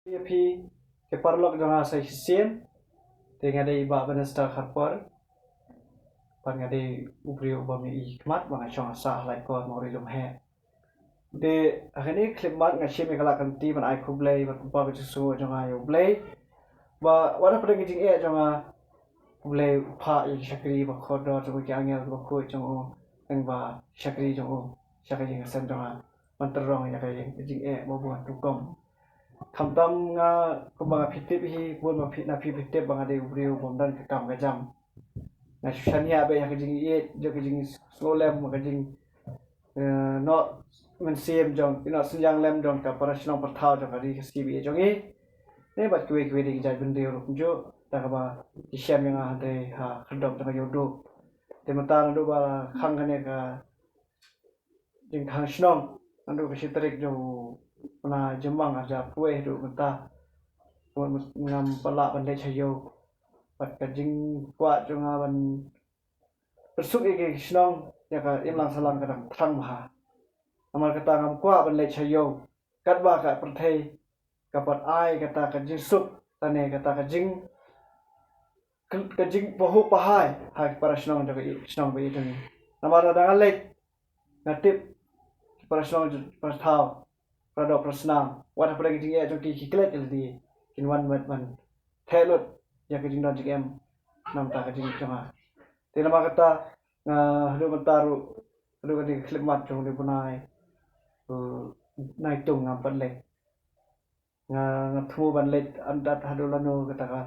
Pi ke parlok janga sa sien tenga dei ba banasta kharpor panga dei ubri ubami I kmat banga chong sa lai ko mori lum he de agani klimat nga chimi kala kan ti man ai kublei ba pa ba su janga yo blei ba wala pada ngijing e janga blei pha I shakri ba khodo to ki angel ba ko jong eng ba shakri jong shakri jing san janga mantarong ya kai jing e bo bo tu kom tham tam nga kumba phitip hi bol ma phit na phi phitip banga de ubriu bomdan ka kam ga jam na shania be ya jing ye jo ka jing slolem ka jing no men sim jong ino sinjang lem jong ka parashnong pathau jo ka ri ski bi jong e ne ba kwe kwe de ja bin de ro jo ta ka ba isham nga de ha khodom ta yo do te mata do ba khang ne ka jing khang shnong ando ka shitrik jo na jemang aja pue do mata ngam pala ban le chayo pat ka jing kwa junga ban persuk ke shnong ya ka imlang salang ka dang thang ha amal kata ngam kwa ban le chayo kat ba ka perthei ka pat ai kata ka jing suk tane kata ka jing pohu pahai ha para shnong ja ka shnong be jing namara dang le natip para shnong para thao para do prasnam wat pada jing ya jong ki klet di kin wan man thelot ya ka jing don jing em nam ta ka jing changa te nama kata hadu mataru hadu ka di klimat jong di punai nai tung ngam pan le thu ban le andat hadu lanu kata ka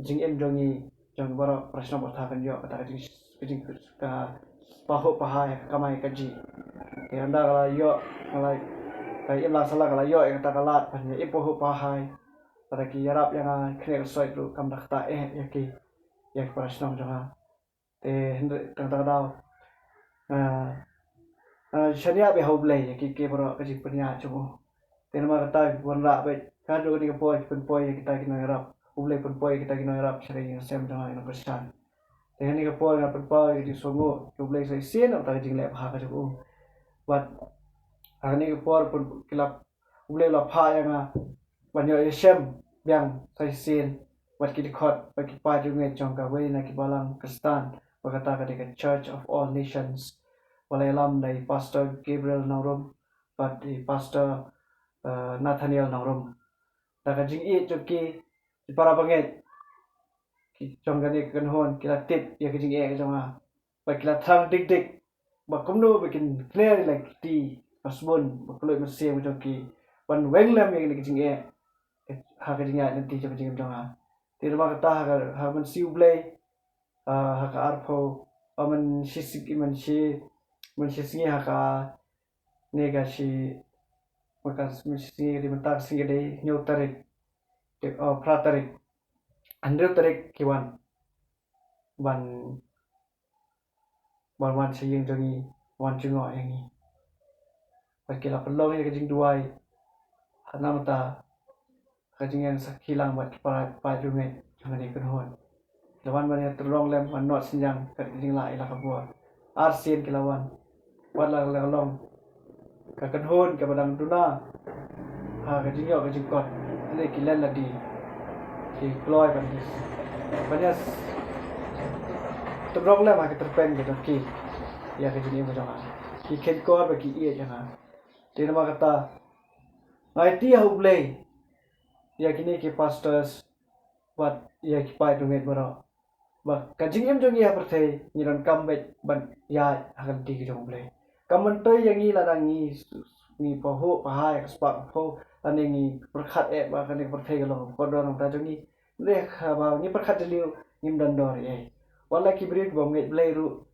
jing em jong ni jong bara prasna batha kan yo kata ka jing ka paho pahai kamai ka ji ke anda kala yo kala kai imla sala kala yo kata kala pan ye poho pahai pada ki yarap yang kene soi tu kam dakta ya ki ya prasna jong te tang tang dau shania be hoblei ki ke bro ka ji punya chumo te nama kata wanra be ka do ni ko pun poi kita ki no rap hoblei pun poi kita ki no rap shari sem jang ino kristan te ni ko poi na pun poi di songo hoblei sai sien ta jing le pha ka chu wat ani ko por pun kilap hoblei la pha yang ban yo shem yang sai sien wat ki khot wat ki pa ju nge chong ka we na ki balang kristan wakata ka Church of All Nations Malayalam dari Pastor Gabriel Naurum but di Pastor Nathaniel Naurum daga jing I joki di para banget ki jonggani kan hon kila tip ya ki jing e jonga ba kila thang dik dik ba kumno bikin clear like ti pasbon ba kulo masih joki ban wenglam yang ki jing e ha ka jing ya nanti joki jing jonga ti ma kata ha man siu blay haka arpo man shisik man singi haka nega shi makas man singi di mentar singi dei nyu tarik de pratarik andrew tarik kiwan ban wan siyeng jongi wan jungo yangi pakila pelong ya kajing duai hanamata kajing yang sakilang bat pa junge jangani kunhon lawan mana terlong lem manot sinjang kajing la ila kabua arsin kilawan wala long ka kanhon ka badang tuna ha kajing yo kajing kot le kilan la di ki ploy ban dis banyak terlong lem ka terpen ke ki ya kajing yo janga ki ken ko ba ki ie janga te nama kata ngai ti hoblei ya kini ki pastors wat ya ki pai dunget baro ba kajing em jong ya perthei niron kambet ban ya hakan ti ki jong blei kaman toy yang ni ladang ni poho pahai spak pho ane ni perkhat ba kan perthei galong kodon ta jong ni le ba ni perkhat liu nim dan dor ye wala ki brit bom nget blei ru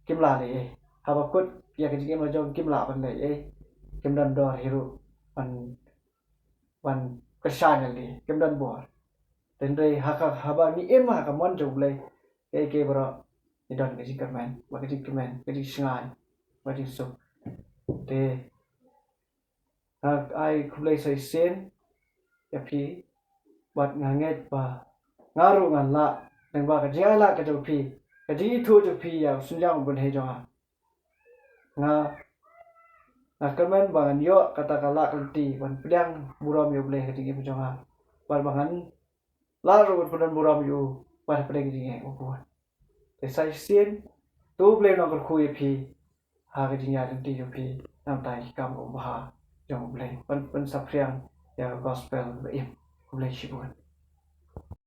kimla le ha ba kut ya kajing em jong kimla ban le kim dan dor hiru ban kesan le kim dan bor tendai haba ni em ha kamon joblei ke bro ni don ke jikamen ba ke jikamen ke jisangai ba jisuk te ai kublei sai sen ya pi bat nganget ba ngaru ngan la nang ba ka jala ka jo pi ka ji thu jo pi ya sunjang bun he jo nga Nah kemen bangan yo katakanlah kelti ban pedang buram yo boleh ketinggi pujangan ban bangan lalu pedan buram yo ban pedang ketinggi ubuan desai sin tu boleh nak berkuih pi ha ketinggi kelti yo pi nam tai kam ubah jong boleh ban sapriang ya gospel beim boleh sibuan